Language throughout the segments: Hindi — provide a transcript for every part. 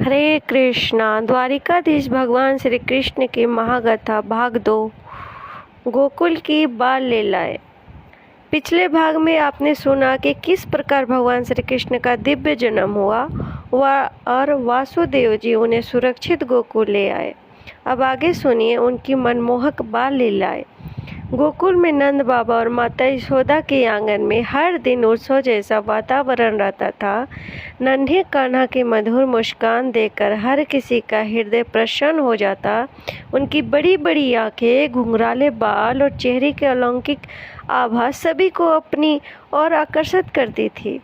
हरे कृष्णा। द्वारिकाधीश भगवान श्री कृष्ण की महागाथा भाग 2। गोकुल की बाल लीलाएं। पिछले भाग में आपने सुना कि किस प्रकार भगवान श्री कृष्ण का दिव्य जन्म हुआ और वासुदेव जी उन्हें सुरक्षित गोकुल ले आए। अब आगे सुनिए उनकी मनमोहक बाल लीलाएं। गोकुल में नंद बाबा और माता यशोदा के आंगन में हर दिन उत्सव जैसा वातावरण रहता था। नन्हे कान्हा की मधुर मुस्कान देखकर हर किसी का हृदय प्रसन्न हो जाता। उनकी बड़ी बड़ी आंखें, घुंघराले बाल और चेहरे के अलौकिक आभा सभी को अपनी ओर आकर्षित करती थी।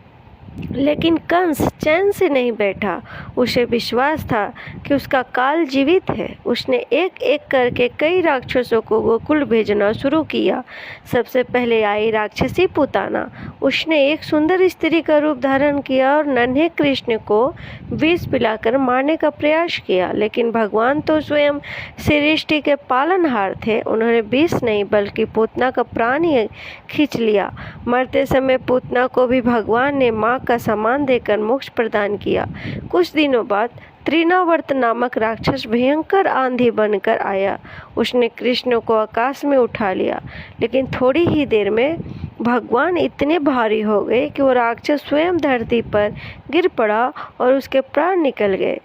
लेकिन कंस चैन से नहीं बैठा। उसे विश्वास था कि उसका काल जीवित है। उसने एक एक करके कई राक्षसों को गोकुल भेजना शुरू किया। सबसे पहले आई राक्षसी पुताना। उसने एक सुंदर स्त्री का रूप धारण किया और नन्हे कृष्ण को विष पिलाकर मारने का प्रयास किया। लेकिन भगवान तो स्वयं सृष्टि के पालनहार थे। उन्होंने विष नहीं बल्कि पूतना का प्राण ही खींच लिया। मरते समय पूतना को भी भगवान ने मां का सम्मान देकर मोक्ष प्रदान किया। कुछ दिनों बाद त्रिनावर्त नामक राक्षस भयंकर आंधी बनकर आया। उसने कृष्ण को आकाश में उठा लिया। लेकिन थोड़ी ही देर में भगवान इतने भारी हो गए कि वो राक्षस स्वयं धरती पर गिर पड़ा और उसके प्राण निकल गए।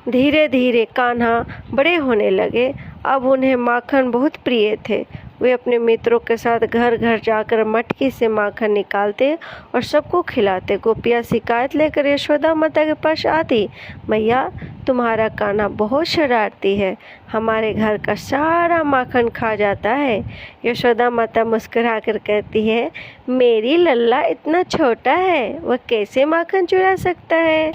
धीरे धीरे कान्हा बड़े होने लगे। अब उन्हें माखन बहुत प्रिय थे। वे अपने मित्रों के साथ घर घर जाकर मटकी से माखन निकालते और सबको खिलाते। गोपियाँ शिकायत लेकर यशोदा माता के पास आती, मैया तुम्हारा कान्हा बहुत शरारती है, हमारे घर का सारा माखन खा जाता है। यशोदा माता मुस्कुरा कर कहती है, मेरी लल्ला इतना छोटा है, वह कैसे माखन चुरा सकता है।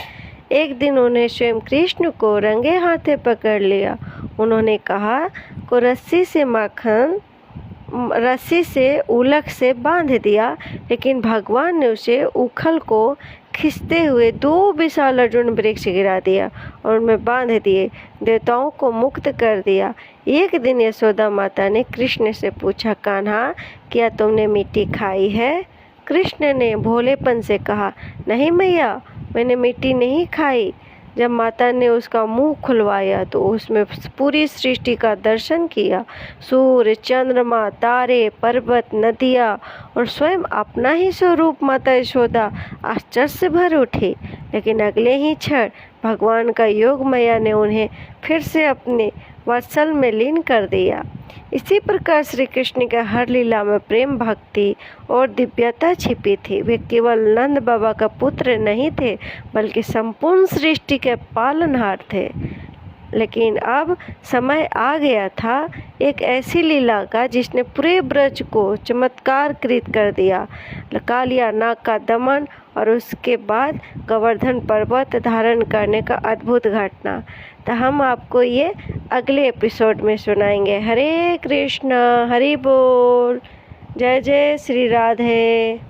एक दिन उन्हें स्वयं कृष्ण को रंगे हाथे पकड़ लिया। उन्होंने कहा को रस्सी से उलक से बांध दिया। लेकिन भगवान ने उसे उखल को खींचते हुए 2 विशाल अर्जुन वृक्ष गिरा दिया और उनमें बांध दिए। देवताओं को मुक्त कर दिया। एक दिन यशोदा माता ने कृष्ण से पूछा, कान्हा क्या तुमने मिट्टी खाई है? कृष्ण ने भोलेपन से कहा, नहीं मैया, मैंने मिट्टी नहीं खाई। जब माता ने उसका मुंह खुलवाया तो उसमें पूरी सृष्टि का दर्शन किया। सूर्य, चंद्रमा, तारे, पर्वत, नदियाँ और स्वयं अपना ही स्वरूप माता यशोदा आश्चर्य से भर उठी। लेकिन अगले ही क्षण भगवान का योग मैया ने उन्हें फिर से अपने वत्सल में लीन कर दिया। इसी प्रकार श्री कृष्ण के हर लीला में प्रेम, भक्ति और दिव्यता छिपी थी। वे केवल नंद बाबा का पुत्र नहीं थे बल्कि संपूर्ण सृष्टि के पालनहार थे। लेकिन अब समय आ गया था एक ऐसी लीला का जिसने पूरे ब्रज को चमत्कारकृत कर दिया। कालिया नाग का दमन और उसके बाद गोवर्धन पर्वत धारण करने का अद्भुत घटना। तो हम आपको ये अगले एपिसोड में सुनाएंगे। हरे कृष्णा, हरि बोल, जय जय श्री राधे।